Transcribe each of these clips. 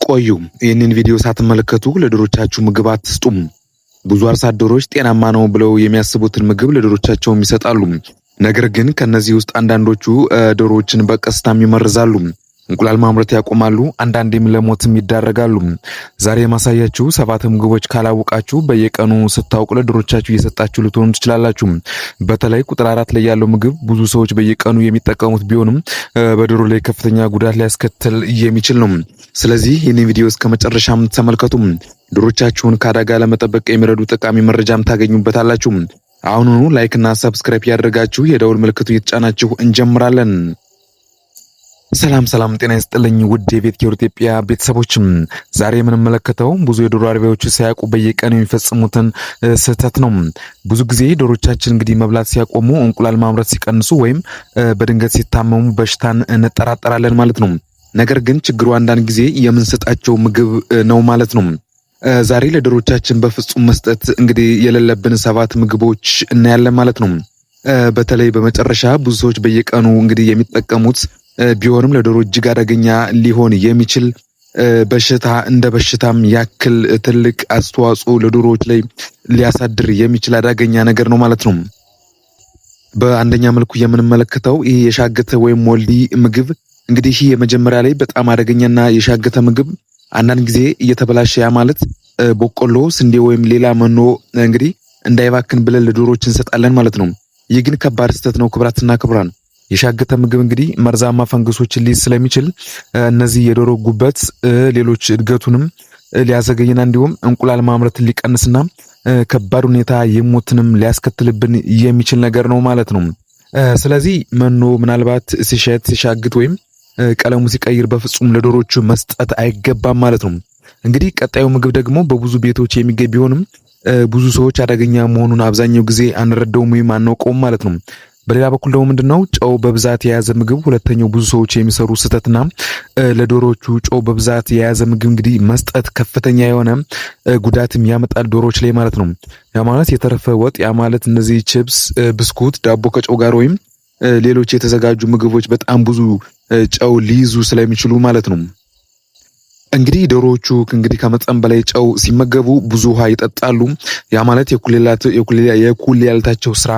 ቆዩ። ይህንን ቪዲዮ ሳትመለከቱ ለዶሮቻችሁ ምግብ አትስጡም። ብዙ አርሶ አደሮች ጤናማ ነው ብለው የሚያስቡትን ምግብ ለዶሮቻቸውም ይሰጣሉ። ነገር ግን ከነዚህ ውስጥ አንዳንዶቹ ዶሮዎችን በቀስታም ይመርዛሉ። እንቁላል ማምረት ያቆማሉ፣ አንዳንዴም ለሞትም ይዳረጋሉ። ዛሬ የማሳያችሁ 7 ምግቦች ካላወቃችሁ በየቀኑ ስታውቁ ለዶሮቻችሁ እየሰጣችሁ ልትሆኑ ትችላላችሁ። በተለይ ቁጥር 4 ላይ ያለው ምግብ ብዙ ሰዎች በየቀኑ የሚጠቀሙት ቢሆንም በዶሮ ላይ ከፍተኛ ጉዳት ሊያስከትል የሚችል ነው። ስለዚህ ይህንን ቪዲዮ እስከ መጨረሻም ተመልከቱ። ዶሮቻችሁን ከአደጋ ለመጠበቅ የሚረዱ ጠቃሚ መረጃም ታገኙበታላችሁ። አሁኑኑ ላይክ እና ሰብስክራይብ ያደርጋችሁ የደውል ምልክቱ እየተጫናችሁ እንጀምራለን። ሰላም ጤና ይስጥልኝ ውድ የቤት ኪዮር ኢትዮጵያ ቤተሰቦችም፣ ዛሬ የምንመለከተው ብዙ የዶሮ አርቢዎች ሳያውቁ በየቀኑ የሚፈጽሙትን ስህተት ነው። ብዙ ጊዜ ዶሮቻችን እንግዲህ መብላት ሲያቆሙ፣ እንቁላል ማምረት ሲቀንሱ ወይም በድንገት ሲታመሙ በሽታን እንጠራጠራለን ማለት ነው። ነገር ግን ችግሩ አንዳንድ ጊዜ የምንሰጣቸው ምግብ ነው ማለት ነው። ዛሬ ለዶሮቻችን በፍጹም መስጠት እንግዲህ የሌለብን 7 ምግቦች እናያለን ማለት ነው። በተለይ በመጨረሻ ብዙ ሰዎች በየቀኑ እንግዲህ የሚጠቀሙት ቢሆንም ለዶሮ እጅግ አደገኛ ሊሆን የሚችል በሽታ እንደ በሽታም ያክል ትልቅ አስተዋጽኦ ለዶሮዎች ላይ ሊያሳድር የሚችል አደገኛ ነገር ነው ማለት ነው። በአንደኛ መልኩ የምንመለከተው ይህ የሻገተ ወይም ሞልዲ ምግብ እንግዲህ የመጀመሪያ ላይ በጣም አደገኛና የሻገተ ምግብ አንዳንድ ጊዜ እየተበላሸ ያ ማለት በቆሎ፣ ስንዴ ወይም ሌላ መኖ እንግዲህ እንዳይባክን ብለን ለዶሮዎች እንሰጣለን ማለት ነው። ይህ ግን ከባድ ስህተት ነው ክቡራትና ክቡራን። የሻገተ ምግብ እንግዲህ መርዛማ ፈንገሶችን ሊይዝ ስለሚችል እነዚህ የዶሮ ጉበት ሌሎች እድገቱንም ሊያዘገይና እንዲሁም እንቁላል ማምረትን ሊቀንስና ከባድ ሁኔታ የሞትንም ሊያስከትልብን የሚችል ነገር ነው ማለት ነው። ስለዚህ መኖ ምናልባት ሲሸት ሲሻግት ወይም ቀለሙ ሲቀይር በፍጹም ለዶሮቹ መስጠት አይገባም ማለት ነው። እንግዲህ ቀጣዩ ምግብ ደግሞ በብዙ ቤቶች የሚገኝ ቢሆንም ብዙ ሰዎች አደገኛ መሆኑን አብዛኛው ጊዜ አንረዳውም ወይም አናውቀውም ማለት ነው። በሌላ በኩል ደግሞ ምንድነው ጨው በብዛት የያዘ ምግብ ሁለተኛው ብዙ ሰዎች የሚሰሩ ስህተትና ለዶሮቹ ጨው በብዛት የያዘ ምግብ እንግዲህ መስጠት ከፍተኛ የሆነ ጉዳትም ያመጣል ዶሮዎች ላይ ማለት ነው። ያ ማለት የተረፈ ወጥ፣ ያ ማለት እነዚህ ቺፕስ፣ ብስኩት፣ ዳቦ ከጨው ጋር ወይም ሌሎች የተዘጋጁ ምግቦች በጣም ብዙ ጨው ሊይዙ ስለሚችሉ ማለት ነው። እንግዲህ ዶሮዎቹ እንግዲህ ከመጠን በላይ ጨው ሲመገቡ ብዙ ውሃ ይጠጣሉ። ያ ማለት የኩላሊታቸው ስራ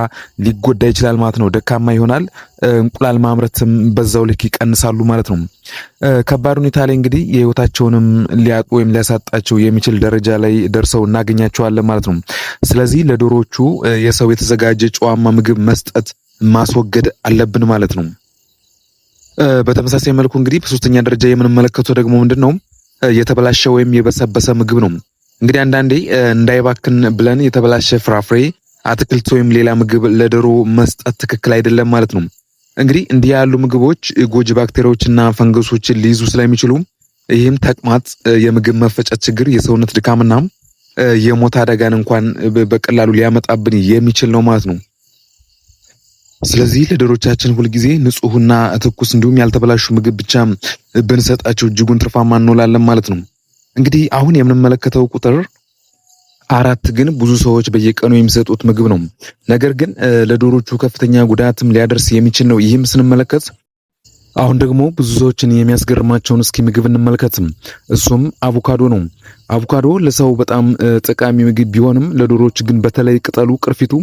ሊጎዳ ይችላል ማለት ነው። ደካማ ይሆናል። እንቁላል ማምረትም በዛው ልክ ይቀንሳሉ ማለት ነው። ከባድ ሁኔታ ላይ እንግዲህ የህይወታቸውንም ሊያጡ ወይም ሊያሳጣቸው የሚችል ደረጃ ላይ ደርሰው እናገኛቸዋለን ማለት ነው። ስለዚህ ለዶሮዎቹ የሰው የተዘጋጀ ጨዋማ ምግብ መስጠት ማስወገድ አለብን ማለት ነው። በተመሳሳይ መልኩ እንግዲህ በሶስተኛ ደረጃ የምንመለከተው ደግሞ ምንድነው የተበላሸ ወይም የበሰበሰ ምግብ ነው። እንግዲህ አንዳንዴ እንዳይባክን ብለን የተበላሸ ፍራፍሬ፣ አትክልት ወይም ሌላ ምግብ ለዶሮ መስጠት ትክክል አይደለም ማለት ነው። እንግዲህ እንዲህ ያሉ ምግቦች ጎጂ ባክቴሪያዎችና ፈንገሶችን ሊይዙ ስለሚችሉ ይህም ተቅማጥ፣ የምግብ መፈጨት ችግር፣ የሰውነት ድካምና የሞት አደጋን እንኳን በቀላሉ ሊያመጣብን የሚችል ነው ማለት ነው። ስለዚህ ለዶሮቻችን ሁልጊዜ ንጹህና ትኩስ እንዲሁም ያልተበላሹ ምግብ ብቻ ብንሰጣቸው እጅጉን ትርፋማ እንሆናለን ማለት ነው። እንግዲህ አሁን የምንመለከተው ቁጥር 4 ግን ብዙ ሰዎች በየቀኑ የሚሰጡት ምግብ ነው። ነገር ግን ለዶሮቹ ከፍተኛ ጉዳትም ሊያደርስ የሚችል ነው። ይህም ስንመለከት አሁን ደግሞ ብዙ ሰዎችን የሚያስገርማቸውን እስኪ ምግብ እንመልከትም። እሱም አቮካዶ ነው። አቮካዶ ለሰው በጣም ጠቃሚ ምግብ ቢሆንም ለዶሮዎች ግን በተለይ ቅጠሉ፣ ቅርፊቱ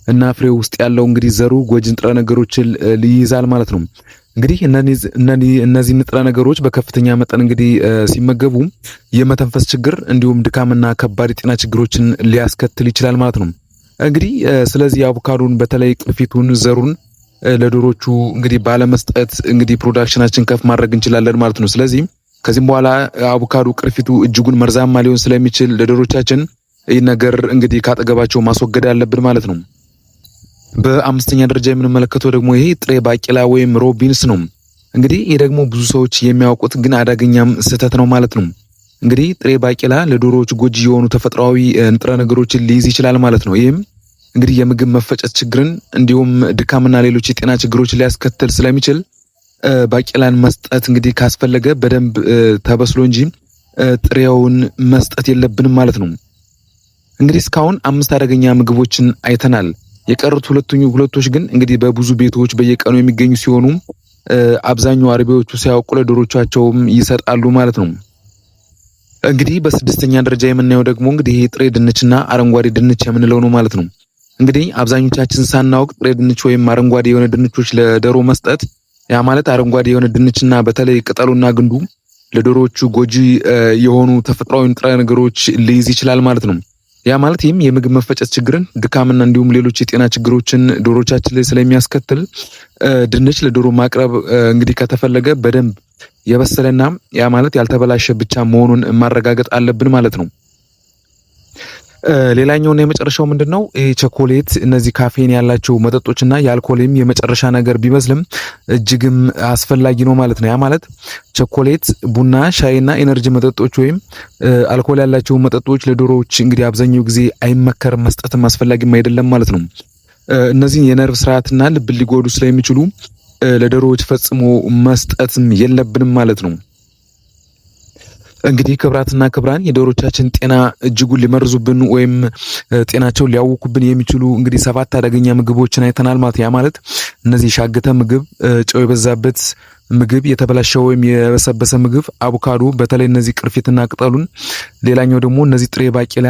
እና ፍሬው ውስጥ ያለው እንግዲህ ዘሩ ጎጂ ንጥረ ነገሮችን ሊይዛል ማለት ነው። እንግዲህ እነዚህ ንጥረ ነገሮች በከፍተኛ መጠን እንግዲህ ሲመገቡ የመተንፈስ ችግር እንዲሁም ድካምና ከባድ የጤና ችግሮችን ሊያስከትል ይችላል ማለት ነው። እንግዲህ ስለዚህ አቮካዶን በተለይ ቅርፊቱን፣ ዘሩን ለዶሮቹ እንግዲህ ባለመስጠት እንግዲህ ፕሮዳክሽናችን ከፍ ማድረግ እንችላለን ማለት ነው። ስለዚህ ከዚህም በኋላ አቮካዶ ቅርፊቱ እጅጉን መርዛማ ሊሆን ስለሚችል ለዶሮቻችን ይህ ነገር እንግዲህ ካጠገባቸው ማስወገድ አለብን ማለት ነው። በአምስተኛ ደረጃ የምንመለከተው ደግሞ ይሄ ጥሬ ባቄላ ወይም ሮ ቢንስ ነው። እንግዲህ ይህ ደግሞ ብዙ ሰዎች የሚያውቁት ግን አደገኛም ስህተት ነው ማለት ነው። እንግዲህ ጥሬ ባቄላ ለዶሮዎች ጎጂ የሆኑ ተፈጥሯዊ ንጥረ ነገሮችን ሊይዝ ይችላል ማለት ነው። ይህም እንግዲህ የምግብ መፈጨት ችግርን እንዲሁም ድካምና ሌሎች የጤና ችግሮችን ሊያስከትል ስለሚችል ባቄላን መስጠት እንግዲህ ካስፈለገ በደንብ ተበስሎ እንጂ ጥሬውን መስጠት የለብንም ማለት ነው። እንግዲህ እስካሁን 5 አደገኛ ምግቦችን አይተናል። የቀሩት ሁለቶች ግን እንግዲህ በብዙ ቤቶች በየቀኑ የሚገኙ ሲሆኑ አብዛኛው አርቢዎቹ ሳያውቁ ለዶሮቻቸውም ይሰጣሉ ማለት ነው። እንግዲህ በስድስተኛ ደረጃ የምናየው ደግሞ እንግዲህ ጥሬ ድንችና አረንጓዴ ድንች የምንለው ነው ማለት ነው። እንግዲህ አብዛኞቻችን ሳናውቅ ጥሬ ድንች ወይም አረንጓዴ የሆነ ድንቾች ለዶሮ መስጠት ያ ማለት አረንጓዴ የሆነ ድንችና በተለይ ቅጠሉና ግንዱ ለዶሮዎቹ ጎጂ የሆኑ ተፈጥሯዊ ንጥረ ነገሮች ሊይዝ ይችላል ማለት ነው። ያ ማለት ይህም የምግብ መፈጨት ችግርን፣ ድካምና እንዲሁም ሌሎች የጤና ችግሮችን ዶሮቻችን ላይ ስለሚያስከትል ድንች ለዶሮ ማቅረብ እንግዲህ ከተፈለገ በደንብ የበሰለና ያ ማለት ያልተበላሸ ብቻ መሆኑን ማረጋገጥ አለብን ማለት ነው። ሌላኛውና የመጨረሻው ምንድነው? ቸኮሌት፣ እነዚህ ካፌን ያላቸው መጠጦችና የአልኮልም የመጨረሻ ነገር ቢመስልም እጅግም አስፈላጊ ነው ማለት ነው። ያ ማለት ቸኮሌት፣ ቡና፣ ሻይና ኤነርጂ መጠጦች ወይም አልኮል ያላቸው መጠጦች ለዶሮዎች እንግዲህ አብዛኛው ጊዜ አይመከርም፣ መስጠትም አስፈላጊም አይደለም ማለት ነው። እነዚህን የነርቭ ስርዓትና ልብ ሊጎዱ ስለሚችሉ ለዶሮዎች ፈጽሞ መስጠትም የለብንም ማለት ነው። እንግዲህ ክብራትና ክብራን የዶሮቻችን ጤና እጅጉን ሊመርዙብን ወይም ጤናቸውን ሊያውኩብን የሚችሉ እንግዲህ 7 አደገኛ ምግቦችን አይተናል ማለት ያ ማለት እነዚህ ሻገተ ምግብ፣ ጨው የበዛበት ምግብ፣ የተበላሸ ወይም የበሰበሰ ምግብ፣ አቮካዶ፣ በተለይ እነዚህ ቅርፊትና ቅጠሉን፣ ሌላኛው ደግሞ እነዚህ ጥሬ ባቄላ፣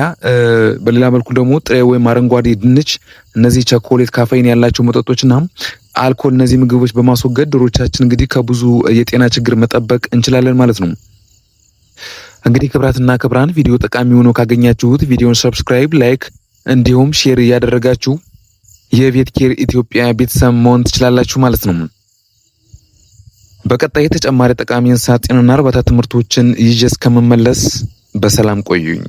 በሌላ መልኩ ደግሞ ጥሬ ወይም አረንጓዴ ድንች፣ እነዚህ ቸኮሌት፣ ካፌን ያላቸው መጠጦችና አልኮል፣ እነዚህ ምግቦች በማስወገድ ዶሮቻችን እንግዲህ ከብዙ የጤና ችግር መጠበቅ እንችላለን ማለት ነው። እንግዲህ ክብራትና ክብራን ቪዲዮ ጠቃሚ ሆኖ ካገኛችሁት ቪዲዮን ሰብስክራይብ፣ ላይክ እንዲሁም ሼር እያደረጋችሁ የቤት ኬር ኢትዮጵያ ቤተሰብ መሆን ትችላላችሁ ማለት ነው። በቀጣይ ተጨማሪ ጠቃሚ እንስሳት ጤናና እርባታ ትምህርቶችን ይዤ እስከምመለስ በሰላም ቆዩኝ።